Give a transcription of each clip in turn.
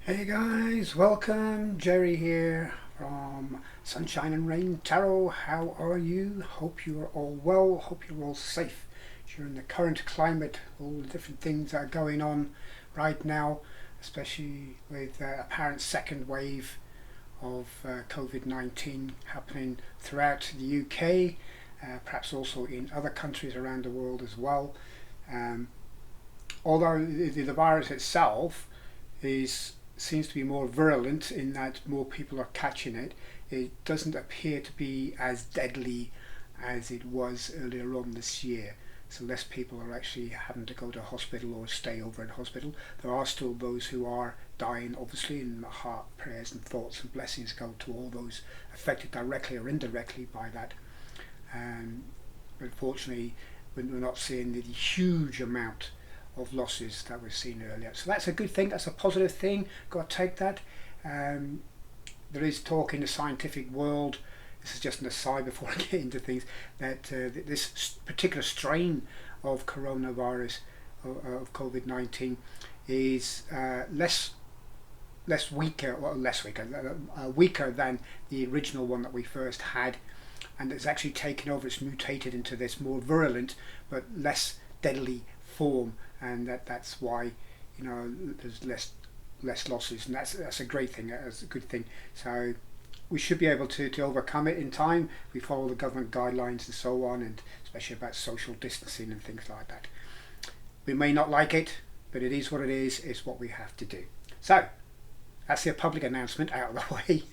Hey guys, welcome. Jerry here from Sunshine and Rain Tarot. How are you? Hope you are all well. Hope you're all safe during the current climate. All the different things that are going on right now, especially with apparent second wave of COVID-19 happening throughout the UK, perhaps also in other countries around the world as well. Um, Although the virus itself is seems to be more virulent in that more people are catching it, it doesn't appear to be as deadly as it was earlier on this year. So less people are actually having to go to hospital or stay over in hospital. There are still those who are dying, obviously, and my heart, prayers and thoughts and blessings go to all those affected directly or indirectly by that. And unfortunately, we're not seeing the huge amount of losses that we've seen earlier. So that's a good thing, that's a positive thing, got to take that. Um, there is talk in the scientific world, this is just an aside before I get into things, that this particular strain of coronavirus, of COVID-19, is weaker than the original one that we first had, and it's actually taken over, it's mutated into this more virulent but less deadly form, and that's why there's less losses, and that's a great thing, that's a good thing. So we should be able to overcome it in time. We follow the government guidelines and so on, and especially about social distancing and things like that. We may not like it, but it is what it is. It's what we have to do. So that's the public announcement out of the way.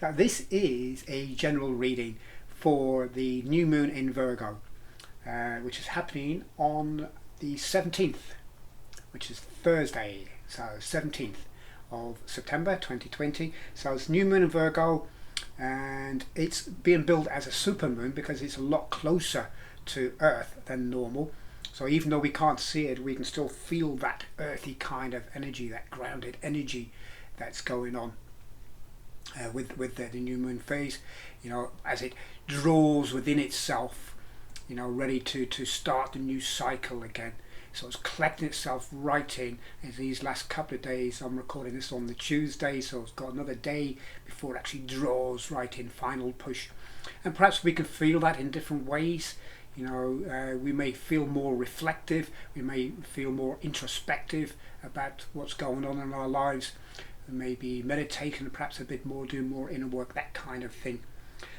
Now this is a general reading for the new moon in Virgo, which is happening on the 17th, which is Thursday, so 17th of September 2020. So it's new moon in Virgo, and it's being billed as a supermoon because it's a lot closer to Earth than normal. So even though we can't see it, we can still feel that earthy kind of energy, that grounded energy that's going on with the new moon phase, as it draws within itself, ready to start the new cycle again. So it's collecting itself right in these last couple of days. I'm recording this on the Tuesday, so it's got another day before it actually draws right in, final push. And perhaps we can feel that in different ways. We may feel more reflective, we may feel more introspective about what's going on in our lives, maybe meditating perhaps a bit more, doing more inner work, that kind of thing.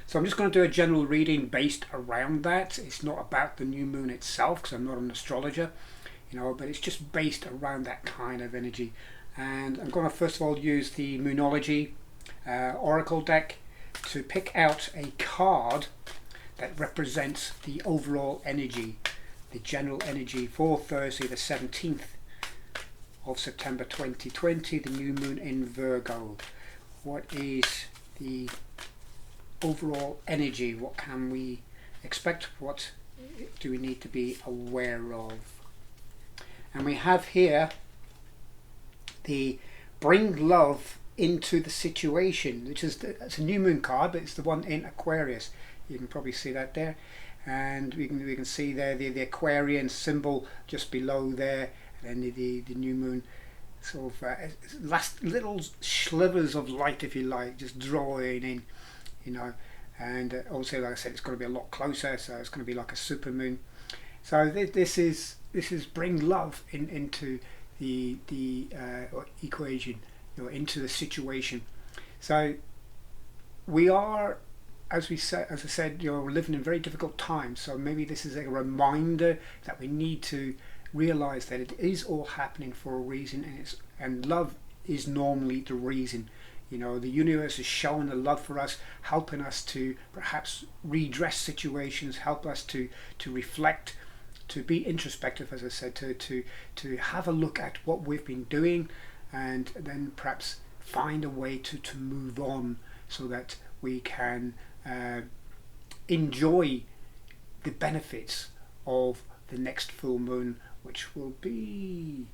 So I'm just going to do a general reading based around that. It's not about the new moon itself because I'm not an astrologer, but it's just based around that kind of energy. And I'm going to first of all use the Moonology Oracle deck to pick out a card that represents the overall energy, the general energy for Thursday the 17th of September 2020, the new moon in Virgo. What is the overall energy? What can we expect? What do we need to be aware of? And we have here the bring love into the situation, which is it's a new moon card, but it's the one in Aquarius. You can probably see that there, and we can see there the Aquarian symbol just below there, and then the new moon sort of last little slivers of light, if you like, just drawing in, and also, like I said, it's going to be a lot closer, so it's going to be like a super moon. So this is bring love into the equation, into the situation. So we are, as I said, we're living in very difficult times. So maybe this is a reminder that we need to realize that it is all happening for a reason, and love is normally the reason. The universe is showing the love for us, helping us to perhaps redress situations, help us to reflect, to be introspective, as I said, to have a look at what we've been doing, and then perhaps find a way to move on so that we can enjoy the benefits of the next full moon, which will be,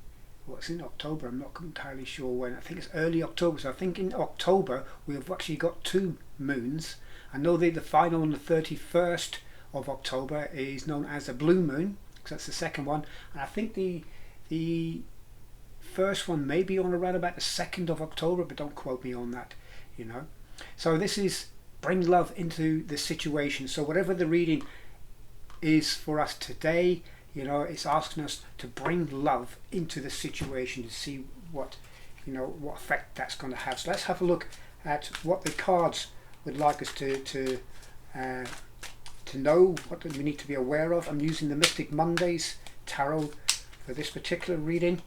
it's in October. I'm not entirely sure when. I think it's early October. So I think in October we've actually got two moons. I know the final on the 31st of October is known as a blue moon, because that's the second one. And I think the first one may be on around about the 2nd of October, but don't quote me on that, you know. So this is bring love into the situation. So whatever the reading is for us today, you know, it's asking us to bring love into the situation to see what, you know, what effect that's going to have. So let's have a look at what the cards would like us to know, what we need to be aware of. I'm using the Mystic Mondays Tarot for this particular reading,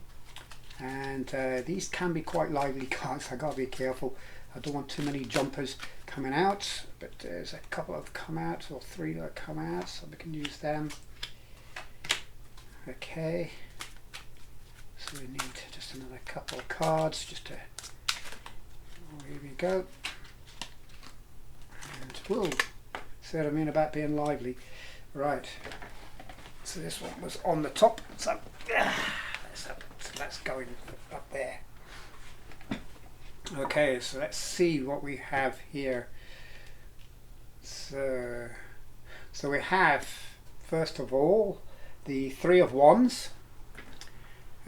and these can be quite lively cards. I gotta be careful. I don't want too many jumpers coming out, but there's a couple of come out, or 3 that come out, so we can use them. Okay, so we need just another couple of cards just to, oh, here we go, and whoa, see what I mean about being lively. Right, so this one was on the top, so that's going up there. Okay, so let's see what we have here. So we have, first of all, the 3 of Wands.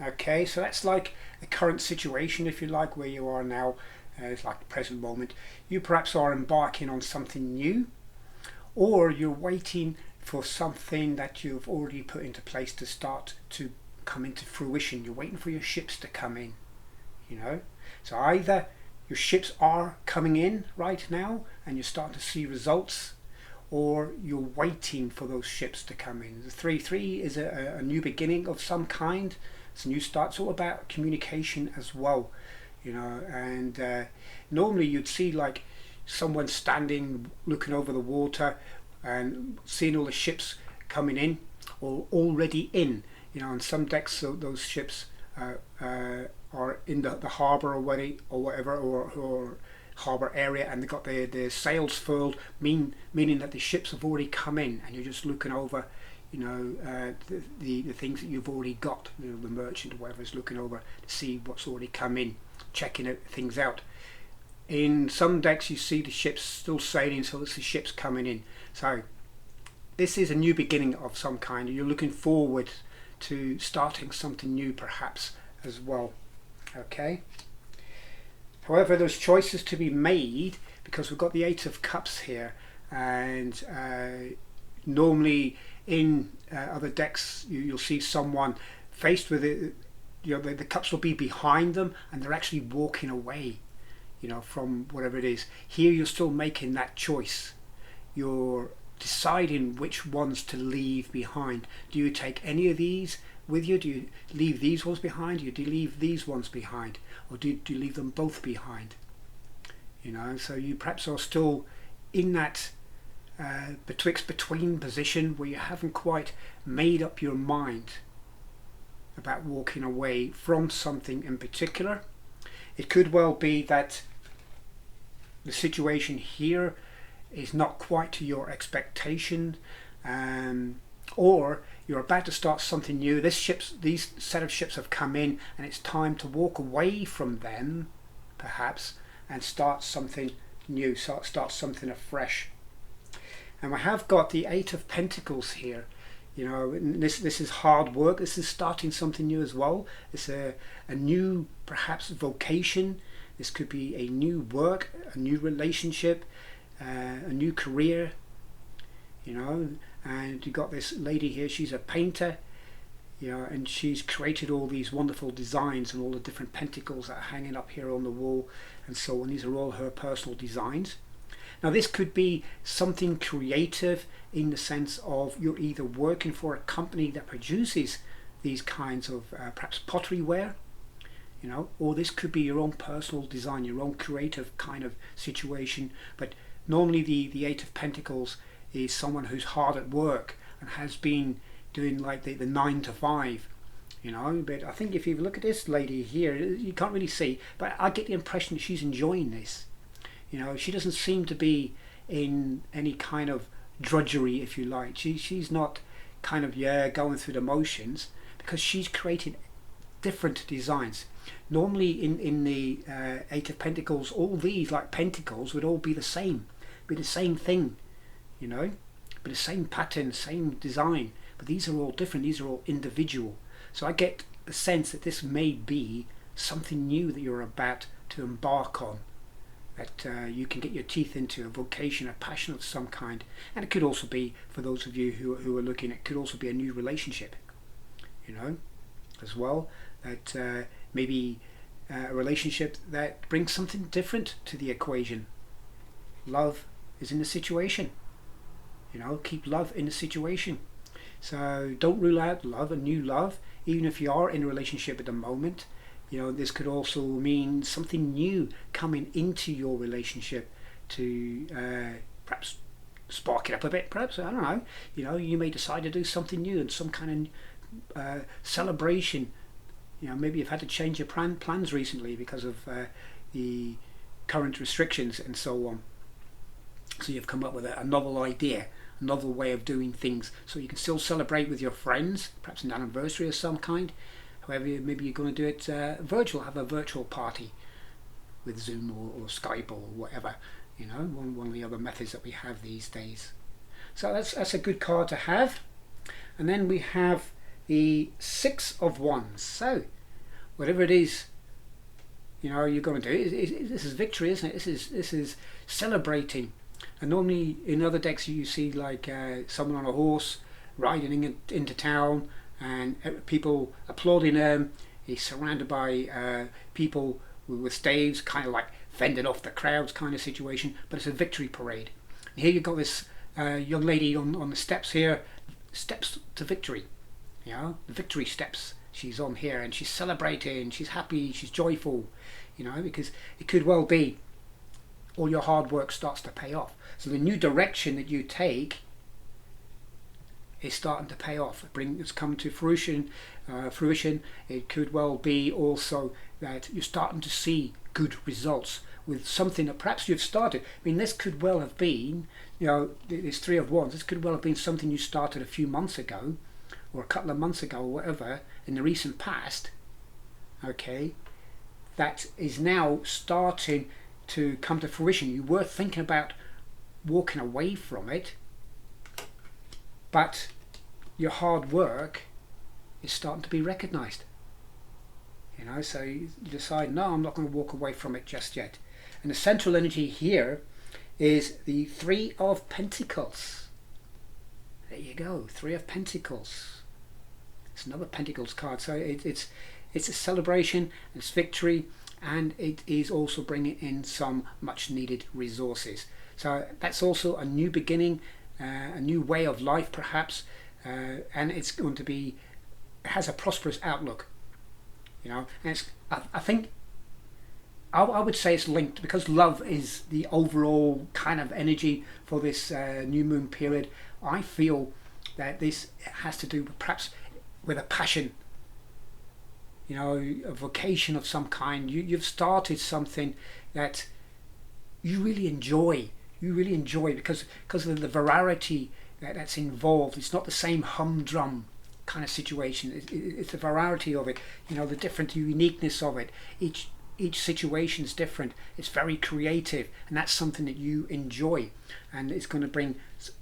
Okay, so that's like a current situation, if you like, where you are now. It's like the present moment. You perhaps are embarking on something new, or you're waiting for something that you've already put into place to start to come into fruition. You're waiting for your ships to come in, you know. So either your ships are coming in right now and you're starting to see results, or you're waiting for those ships to come in. The 3-3 is a new beginning of some kind. It's a new start. It's all about communication as well, you know. And normally you'd see like someone standing looking over the water and seeing all the ships coming in or already in, you know. On some decks, so those ships are in the harbour or whatever, or harbour area, and they've got their sails furled, meaning that the ships have already come in, and you're just looking over, you know, the things that you've already got. You know, the merchant or whatever is looking over to see what's already come in, checking things out. In some decks you see the ships still sailing, so it's the ships coming in. So this is a new beginning of some kind. You're looking forward to starting something new perhaps as well. Okay. However, there's choices to be made, because we've got the 8 of Cups here, and normally in other decks you'll see someone faced with it, you know, the cups will be behind them and they're actually walking away, you know, from whatever it is. Here you're still making that choice. You're deciding which ones to leave behind. Do you take any of these with you? Do you leave these ones behind? Do you leave these ones behind? Or do you leave them both behind? You know, so you perhaps are still in that between position where you haven't quite made up your mind about walking away from something in particular. It could well be that the situation here is not quite to your expectation, or you're about to start something new. These set of ships have come in, and it's time to walk away from them perhaps and start something new, start something afresh. And we have got the 8 of Pentacles here. You know, this is hard work. This is starting something new as well. It's a new perhaps vocation. This could be a new work, a new relationship, a new career, you know. And you got this lady here, she's a painter, you know, and she's created all these wonderful designs and all the different pentacles that are hanging up here on the wall and so on. These are all her personal designs. Now this could be something creative in the sense of you're either working for a company that produces these kinds of perhaps pottery ware, you know, or this could be your own personal design, your own creative kind of situation. But normally the 8 of Pentacles is someone who's hard at work and has been doing like the 9 to 5, you know. But I think if you look at this lady here, you can't really see, but I get the impression that she's enjoying this. You know, she doesn't seem to be in any kind of drudgery, if you like. She's not kind of going through the motions, because she's created different designs. Normally in the 8 of Pentacles, all these like pentacles would all be the same thing, you know, but the same pattern, same design. But these are all different. These are all individual. So I get the sense that this may be something new that you're about to embark on, that you can get your teeth into, a vocation, a passion of some kind. And it could also be, for those of you who are looking, it could also be a new relationship, as well, that maybe a relationship that brings something different to the equation. Love is in the situation, keep love in the situation. So don't rule out love, a new love, even if you are in a relationship at the moment. This could also mean something new coming into your relationship to perhaps spark it up a bit, perhaps, I don't know. You may decide to do something new and some kind of celebration. Maybe you've had to change your plans recently because of the current restrictions and so on. So you've come up with a novel idea, a novel way of doing things, so you can still celebrate with your friends, perhaps an anniversary of some kind. However, maybe you're going to do it virtual, have a virtual party with Zoom or Skype or whatever, one of the other methods that we have these days. So that's a good card to have. And then we have the Six of Wands. So whatever it is, you're going to do, this is victory, isn't it? This is celebrating. And normally in other decks you see like someone on a horse riding into town, and people applauding him. He's surrounded by people with staves, kind of like fending off the crowds kind of situation, but it's a victory parade. And here you've got this young lady on the steps here, steps to victory, the victory steps she's on here, and she's celebrating, she's happy, she's joyful, because it could well be all your hard work starts to pay off. So the new direction that you take is starting to pay off. It's come to fruition. It could well be also that you're starting to see good results with something that perhaps you've started. This could well have been, this Three of Wands, this could well have been something you started a few months ago, or a couple of months ago, or whatever, in the recent past, okay, that is now starting to come to fruition. You were thinking about walking away from it, but your hard work is starting to be recognized. So you decide, no, I'm not going to walk away from it just yet. And the central energy here is the Three of Pentacles. There you go, Three of Pentacles. It's another Pentacles card. So it's a celebration, it's victory, and it is also bringing in some much needed resources. So that's also a new beginning, a new way of life perhaps, and it's going to be, it has a prosperous outlook, and it's, I think I would say it's linked, because love is the overall kind of energy for this new moon period. I feel that this has to do perhaps with a passion, a vocation of some kind. You've started something that you really enjoy. Because of the variety that's involved. It's not the same humdrum kind of situation. It's the variety of it, the different uniqueness of it. Each situation is different. It's very creative, and that's something that you enjoy, and it's going to bring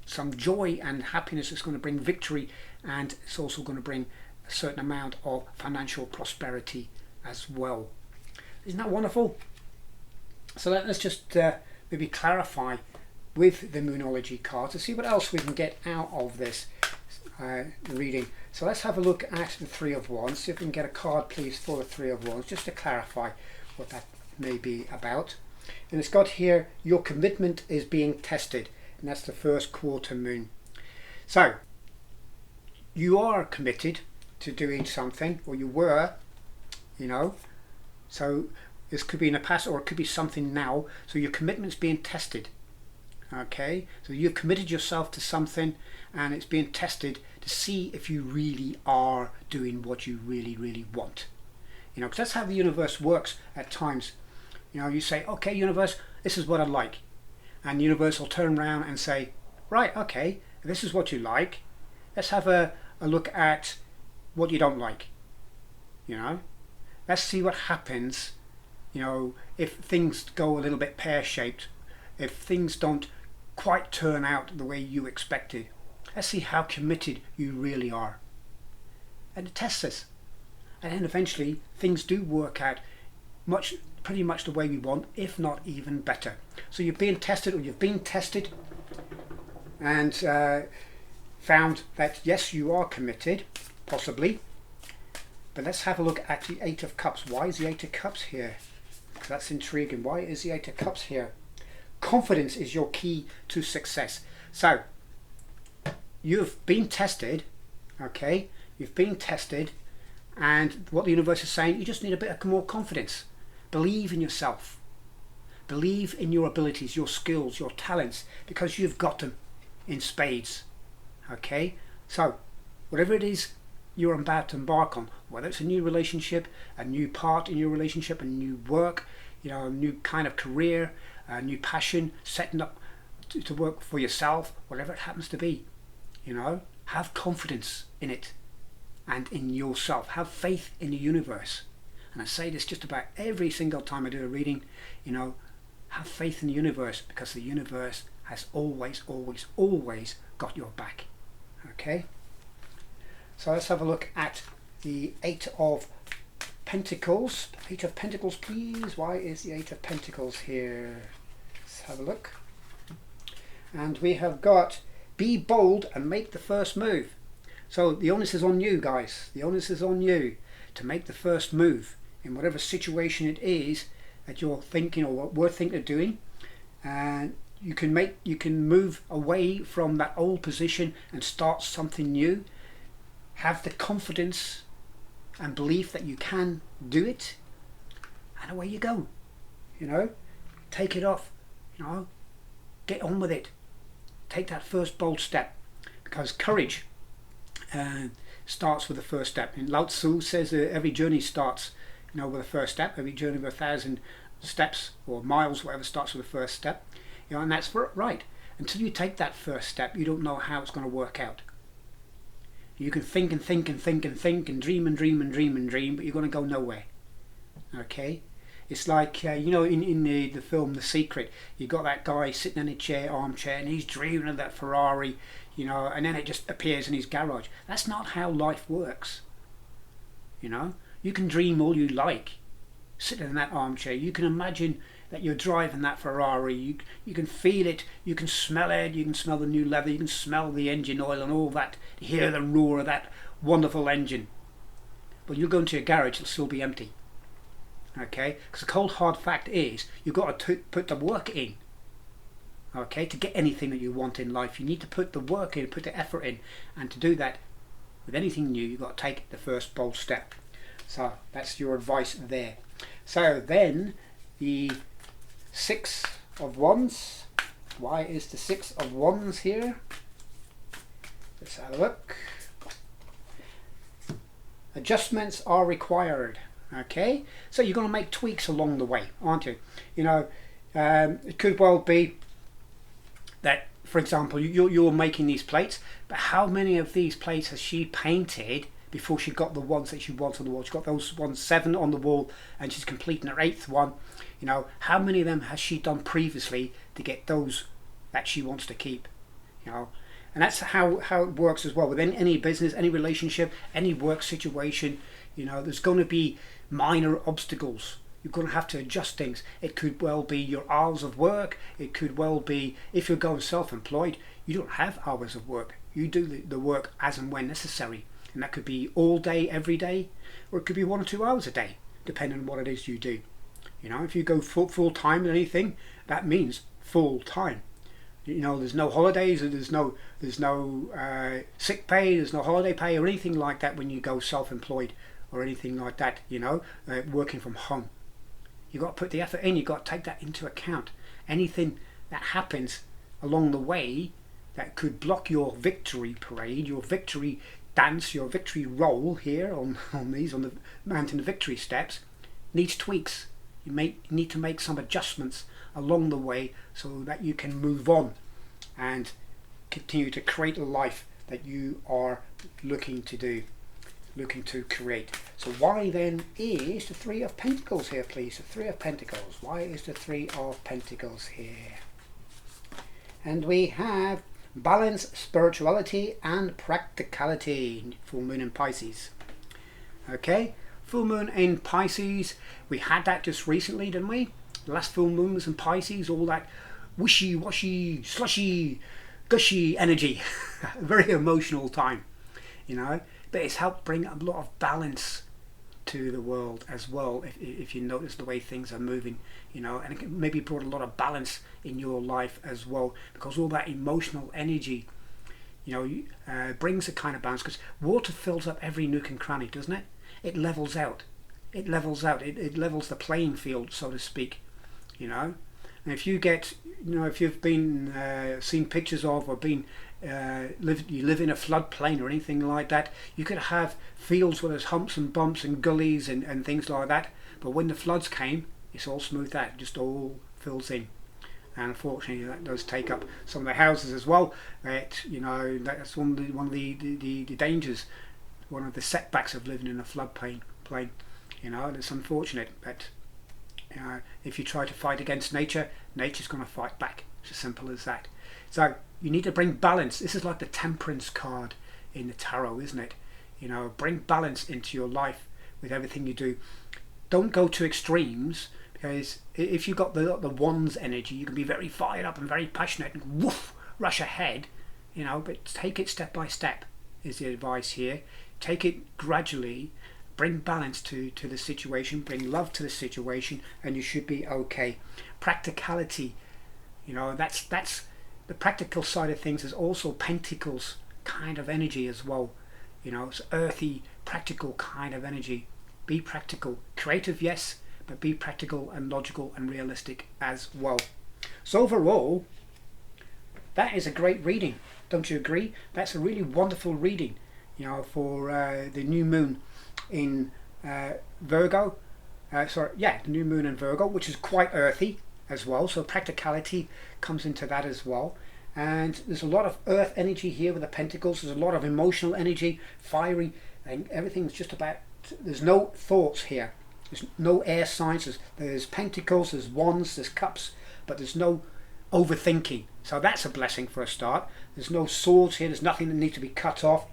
some joy and happiness. It's going to bring victory, and it's also going to bring a certain amount of financial prosperity as well. Isn't that wonderful? So let's just maybe clarify with the Moonology card to see what else we can get out of this reading. So let's have a look at the Three of Wands. See if we can get a card, please, for the Three of Wands, just to clarify what that may be about. And it's got here, your commitment is being tested, and that's the first quarter moon. So you are committed to doing something, or you were, so this could be in the past, or it could be something now. So your commitment's being tested. Okay, so you've committed yourself to something, and it's being tested to see if you really are doing what you really want. Because that's how the universe works at times. You say, okay, universe, this is what I like, and the universe will turn around and say, right, okay, this is what you like. Let's have a look at what you don't like. Let's see what happens. If things go a little bit pear-shaped, if things don't quite turn out the way you expected. Let's see how committed you really are. And it tests us. and then eventually things do work out pretty much the way we want, if not even better. So you're being tested, or you've been tested, and found that yes, you are committed, possibly. But let's have a look at the Eight of Cups. Why is the Eight of Cups here? That's intriguing. Why is the Eight of Cups here? Confidence is your key to success. So you've been tested, okay? You've been tested, and what the universe is saying, you just need a bit more confidence. Believe in yourself. Believe in your abilities, your skills, your talents, because you've got them in spades. Okay? So, whatever it is you're about to embark on, whether it's a new relationship, a new part in your relationship, a new work, you know, a new kind of career, a new passion, setting up to work for yourself, whatever it happens to be, you know, have confidence in it and in yourself. Have faith in the universe. And I say this just about every single time I do a reading, you know, have faith in the universe, because the universe has always, always, always got your back. Okay? So let's have a look at the Eight of Pentacles. Eight of Pentacles, please. Why is the Eight of Pentacles here? Let's have a look. And we have got, be bold and make the first move. So the onus is on you, guys. The onus is on you to make the first move in whatever situation it is that you're thinking or what we're thinking of doing. And you can move away from that old position and start something new. Have the confidence and belief that you can do it, and away you go. You know, take it off. You know, get on with it. Take that first bold step, because courage starts with the first step. And Lao Tzu says every journey starts, you know, with the first step. Every journey of 1,000 steps or miles, whatever, starts with the first step. You know, and that's right. Until you take that first step, you don't know how it's going to work out. You can think and think and think and think and dream and dream and dream and dream, but you're going to go nowhere. Okay? It's like, you know, in the film The Secret, you got that guy sitting in a armchair, and he's dreaming of that Ferrari, you know, and then it just appears in his garage. That's not how life works. You know? You can dream all you like, sitting in that armchair. You can imagine that you're driving that Ferrari. You can feel it, you can smell it, you can smell the new leather, you can smell the engine oil and all that, hear the roar of that wonderful engine. But you'll go into your garage, it'll still be empty. Okay? Because the cold hard fact is, you've got to put the work in. Okay? To get anything that you want in life, you need to put the work in, put the effort in. And to do that, with anything new, you've got to take the first bold step. So, that's your advice there. So then, the Six of Wands. Why is the Six of Wands here? Let's have a look. Adjustments are required. Okay, so you're going to make tweaks along the way, aren't you? You know, it could well be that, for example, you're making these plates, but how many of these plates has she painted before she got the ones that she wants on the wall? She got those ones 7 on the wall, and she's completing her 8th one. You know, how many of them has she done previously to get those that she wants to keep? You know, and that's how it works as well with any business, any relationship, any work situation. You know, there's going to be minor obstacles. You're going to have to adjust things. It could well be your hours of work. It could well be, if you're going self-employed, you don't have hours of work. You do the work as and when necessary. And that could be all day, every day, or it could be 1 or 2 hours a day, depending on what it is you do. You know, if you go full time in anything, that means full time. You know, there's no holidays, there's no sick pay, there's no holiday pay or anything like that when you go self-employed or anything like that. You know, working from home. You got to put the effort in. You got to take that into account. Anything that happens along the way that could block your victory parade, your victory dance, your victory roll here on the mountain of victory steps, needs tweaks. You need to make some adjustments along the way so that you can move on and continue to create a life that you are looking to create. So why then is the Three of Pentacles here, please? The Three of Pentacles. Why is the Three of Pentacles here? And we have balance, spirituality and practicality. Full moon in Pisces. Okay, full moon in Pisces, we had that just recently, didn't we? The last full moon was in Pisces, all that wishy-washy, slushy, gushy energy. Very emotional time, you know. But it's helped bring a lot of balance to the world as well, if you notice the way things are moving, you know, and it maybe brought a lot of balance in your life as well, because all that emotional energy, you know, brings a kind of balance, because water fills up every nook and cranny, doesn't it? It levels out. It levels out. It levels the playing field, so to speak, you know. And if you get, you know, if you've been seen pictures of or been you live in a floodplain or anything like that, you could have fields where there's humps and bumps and gullies and things like that. But when the floods came, it's all smoothed out. It just all fills in. And unfortunately, that does take up some of the houses as well. But you know, that's one of the dangers, one of the setbacks of living in a floodplain. You know, and it's unfortunate. But if you try to fight against nature, nature's going to fight back. It's as simple as that. So you need to bring balance. This is like the temperance card in the tarot, isn't it? You know, bring balance into your life with everything you do. Don't go to extremes, because if you've got the wands energy, you can be very fired up and very passionate and woof, rush ahead, you know. But take it step by step is the advice here. Take it gradually. Bring balance to the situation, bring love to the situation, and you should be okay. Practicality, you know, that's the practical side of things. Is also Pentacles kind of energy as well, you know. It's earthy, practical kind of energy. Be practical, creative, yes, but be practical and logical and realistic as well. So overall, that is a great reading, don't you agree? That's a really wonderful reading, you know, for the new moon in Virgo. The new moon in Virgo, which is quite earthy as well, so practicality comes into that as well. And there's a lot of earth energy here with the Pentacles. There's a lot of emotional energy, fiery, and everything's just about, there's no thoughts here, there's no air signs. There's Pentacles, there's Wands, there's Cups, but there's no overthinking, so that's a blessing for a start. There's no swords here, there's nothing that needs to be cut off.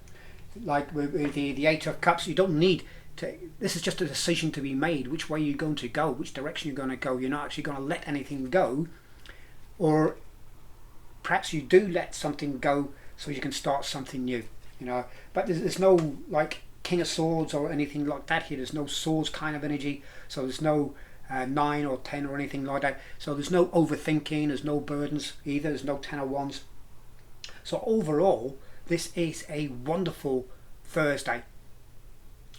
Like with the Eight of Cups, you don't need to, this is just a decision to be made, which way you're going to go, which direction you're going to go. You're not actually going to let anything go, or perhaps you do let something go so you can start something new, you know. But there's no like King of Swords or anything like that here. There's no swords kind of energy, so there's no 9 or 10 or anything like that. So there's no overthinking, there's no burdens either, there's no 10 of Wands. So overall, this is a wonderful Thursday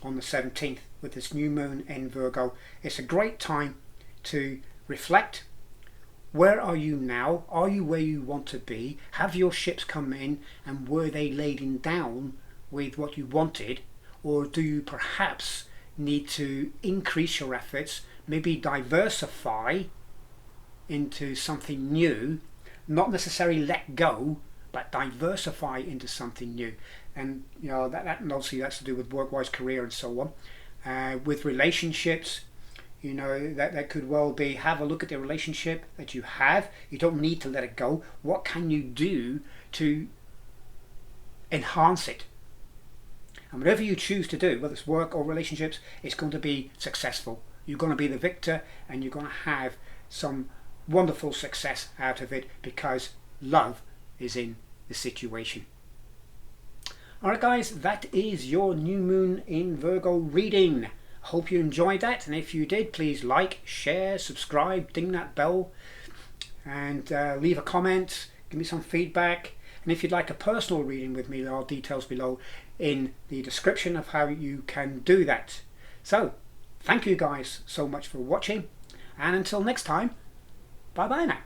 on the 17th with this new moon in Virgo. It's a great time to reflect. Where are you now? Are you where you want to be? Have your ships come in, and were they laden down with what you wanted? Or do you perhaps need to increase your efforts, maybe diversify into something new, not necessarily let go, but diversify into something new? And you know, that obviously that's to do with work-wise, career and so on. With relationships, you know, that could well be, have a look at the relationship that you have. You don't need to let it go. What can you do to enhance it? And whatever you choose to do, whether it's work or relationships, it's going to be successful. You're going to be the victor, and you're going to have some wonderful success out of it, because love is in the situation. Alright guys, that is your new moon in Virgo reading. Hope you enjoyed that, and if you did, please like, share, subscribe, ding that bell, and leave a comment, give me some feedback. And if you'd like a personal reading with me, there are details below in the description of how you can do that. So thank you guys so much for watching, and until next time, bye bye now.